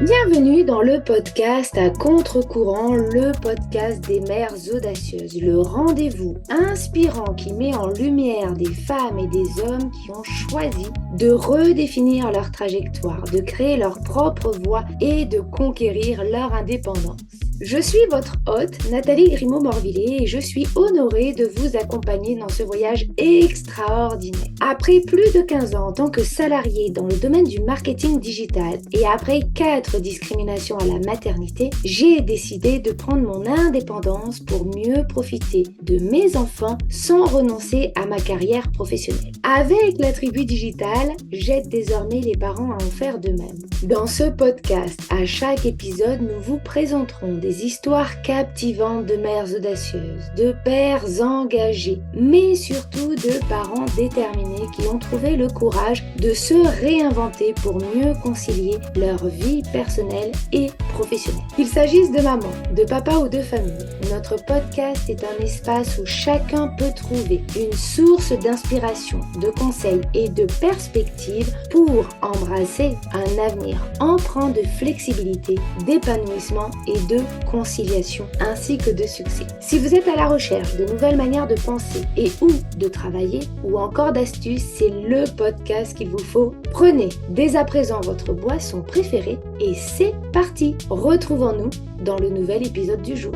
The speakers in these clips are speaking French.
Bienvenue dans le podcast à contre-courant, le podcast des mères audacieuses, le rendez-vous inspirant qui met en lumière des femmes et des hommes qui ont choisi de redéfinir leur trajectoire, de créer leur propre voie et de conquérir leur indépendance. Je suis votre hôte, Nathalie Grimaud-Morvillet, et je suis honorée de vous accompagner dans ce voyage extraordinaire. Après plus de 15 ans en tant que salariée dans le domaine du marketing digital et après 4 discriminations à la maternité, j'ai décidé de prendre mon indépendance pour mieux profiter de mes enfants sans renoncer à ma carrière professionnelle. Avec la tribu digitale, j'aide désormais les parents à en faire de même. Dans ce podcast, à chaque épisode, nous vous présenterons des histoires captivantes de mères audacieuses, de pères engagés, mais surtout de parents déterminés qui ont trouvé le courage de se réinventer pour mieux concilier leur vie personnelle et professionnelle. Qu'il s'agisse de maman, de papa ou de famille, notre podcast est un espace où chacun peut trouver une source d'inspiration, de conseils et de perspectives pour embrasser un avenir empreint de flexibilité, d'épanouissement et de conciliation, ainsi que de succès. Si vous êtes à la recherche de nouvelles manières de penser et ou de travailler, ou encore d'astuces, c'est le podcast qu'il vous faut. Prenez dès à présent votre boisson préférée et c'est parti! Retrouvons-nous dans le nouvel épisode du jour.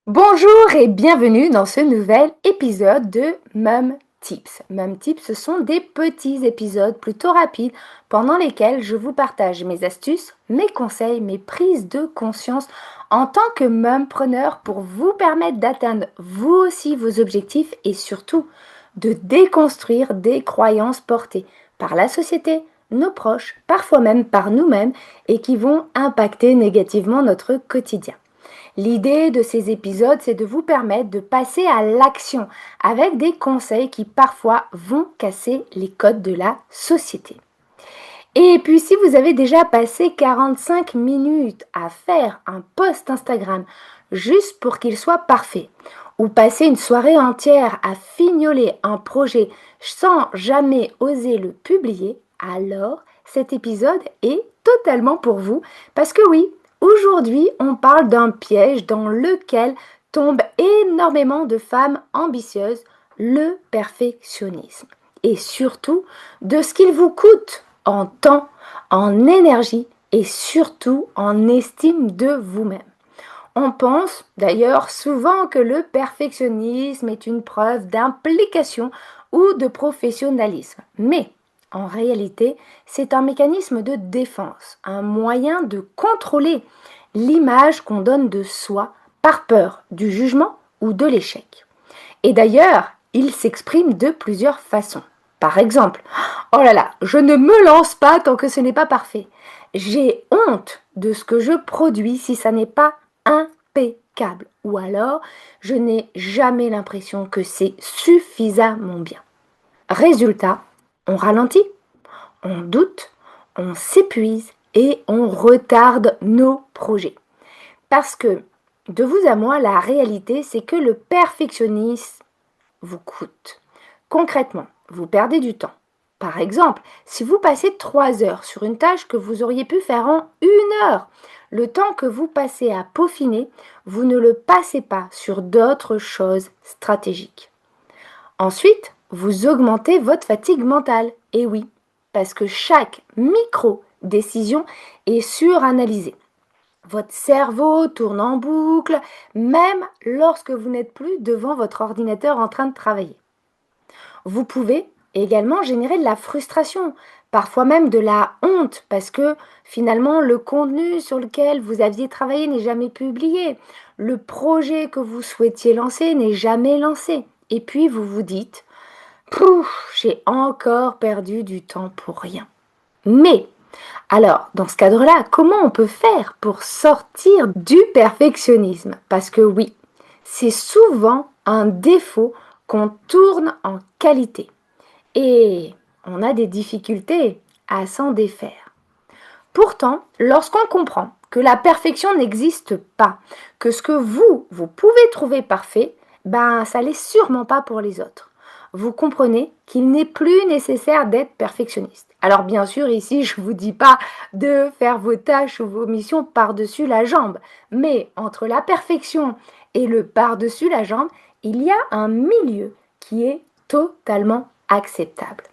Bonjour et bienvenue dans ce nouvel épisode de Mom Tips. Mom Tips, ce sont des petits épisodes plutôt rapides pendant lesquels je vous partage mes astuces, mes conseils, mes prises de conscience en tant que mompreneur pour vous permettre d'atteindre vous aussi vos objectifs et surtout de déconstruire des croyances portées par la société, nos proches, parfois même par nous-mêmes et qui vont impacter négativement notre quotidien. L'idée de ces épisodes, c'est de vous permettre de passer à l'action avec des conseils qui parfois vont casser les codes de la société. Et puis si vous avez déjà passé 45 minutes à faire un post Instagram juste pour qu'il soit parfait, ou passer une soirée entière à fignoler un projet sans jamais oser le publier, alors cet épisode est totalement pour vous parce que oui, aujourd'hui, on parle d'un piège dans lequel tombent énormément de femmes ambitieuses, le perfectionnisme. Et surtout, de ce qu'il vous coûte en temps, en énergie et surtout en estime de vous-même. On pense d'ailleurs souvent que le perfectionnisme est une preuve d'implication ou de professionnalisme. Mais en réalité, c'est un mécanisme de défense, un moyen de contrôler l'image qu'on donne de soi par peur du jugement ou de l'échec. Et d'ailleurs, il s'exprime de plusieurs façons. Par exemple, « Oh là là, je ne me lance pas tant que ce n'est pas parfait. J'ai honte de ce que je produis si ça n'est pas impeccable. » Ou alors, « Je n'ai jamais l'impression que c'est suffisamment bien. » Résultat, on ralentit, on doute, on s'épuise et on retarde nos projets. Parce que, de vous à moi, la réalité, c'est que le perfectionnisme vous coûte. Concrètement, vous perdez du temps. Par exemple, si vous passez 3 heures sur une tâche que vous auriez pu faire en 1 heure, le temps que vous passez à peaufiner, vous ne le passez pas sur d'autres choses stratégiques. Ensuite, vous augmentez votre fatigue mentale. Et oui, parce que chaque micro-décision est suranalysée. Votre cerveau tourne en boucle, même lorsque vous n'êtes plus devant votre ordinateur en train de travailler. Vous pouvez également générer de la frustration, parfois même de la honte, parce que finalement le contenu sur lequel vous aviez travaillé n'est jamais publié, le projet que vous souhaitiez lancer n'est jamais lancé. Et puis vous vous dites « Pouf, j'ai encore perdu du temps pour rien ». Mais alors, dans ce cadre-là, comment on peut faire pour sortir du perfectionnisme? Parce que oui, c'est souvent un défaut qu'on tourne en qualité. Et on a des difficultés à s'en défaire. Pourtant, lorsqu'on comprend que la perfection n'existe pas, que ce que vous pouvez trouver parfait, ça l'est sûrement pas pour les autres. vous comprenez qu'il n'est plus nécessaire d'être perfectionniste. Alors bien sûr, ici, je ne vous dis pas de faire vos tâches ou vos missions par-dessus la jambe, mais entre la perfection et le par-dessus la jambe, il y a un milieu qui est totalement acceptable.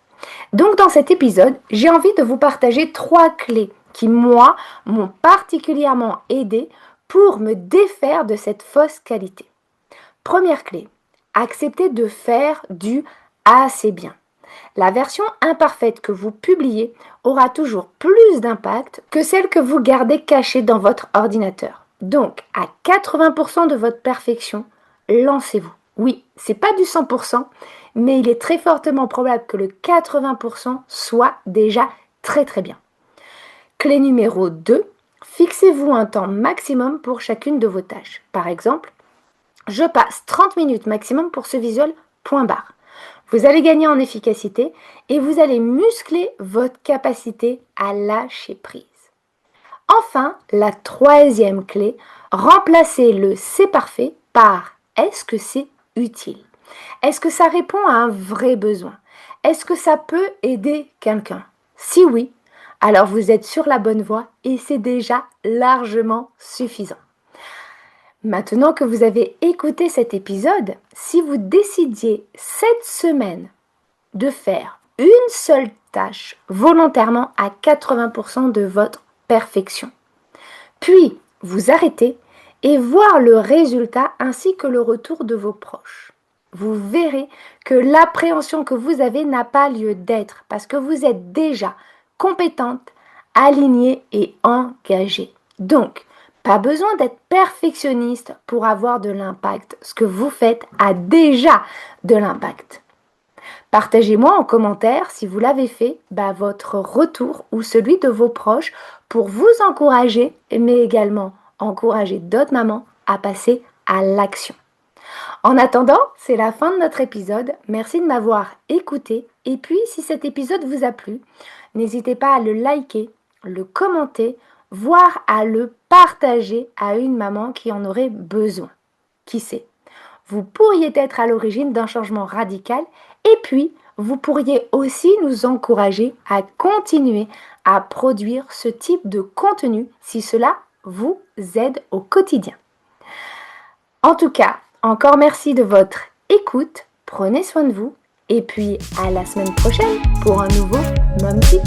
Donc dans cet épisode, j'ai envie de vous partager 3 clés qui, moi, m'ont particulièrement aidé pour me défaire de cette fausse qualité. Première clé, accepter de faire du assez bien. La version imparfaite que vous publiez aura toujours plus d'impact que celle que vous gardez cachée dans votre ordinateur. Donc, à 80% de votre perfection, lancez-vous. Oui, c'est pas du 100%, mais il est très fortement probable que le 80% soit déjà très très bien. Clé numéro 2, fixez-vous un temps maximum pour chacune de vos tâches. Par exemple, je passe 30 minutes maximum pour ce visuel, point barre. Vous allez gagner en efficacité et vous allez muscler votre capacité à lâcher prise. Enfin, la 3e clé, remplacez le c'est parfait par est-ce que c'est utile? Est-ce que ça répond à un vrai besoin? Est-ce que ça peut aider quelqu'un? Si oui, alors vous êtes sur la bonne voie et c'est déjà largement suffisant. Maintenant que vous avez écouté cet épisode, si vous décidiez cette semaine de faire une seule tâche volontairement à 80% de votre perfection, puis vous arrêtez et voir le résultat ainsi que le retour de vos proches, vous verrez que l'appréhension que vous avez n'a pas lieu d'être parce que vous êtes déjà compétente, alignée et engagée. Donc, pas besoin d'être perfectionniste pour avoir de l'impact. Ce que vous faites a déjà de l'impact. Partagez-moi en commentaire si vous l'avez fait, votre retour ou celui de vos proches pour vous encourager, mais également encourager d'autres mamans à passer à l'action. En attendant, c'est la fin de notre épisode. Merci de m'avoir écouté. Et puis, si cet épisode vous a plu, n'hésitez pas à le liker, le commenter, voire à le partager à une maman qui en aurait besoin. Qui sait? Vous pourriez être à l'origine d'un changement radical et puis vous pourriez aussi nous encourager à continuer à produire ce type de contenu si cela vous aide au quotidien. En tout cas, encore merci de votre écoute, prenez soin de vous et puis à la semaine prochaine pour un nouveau Mom Tip.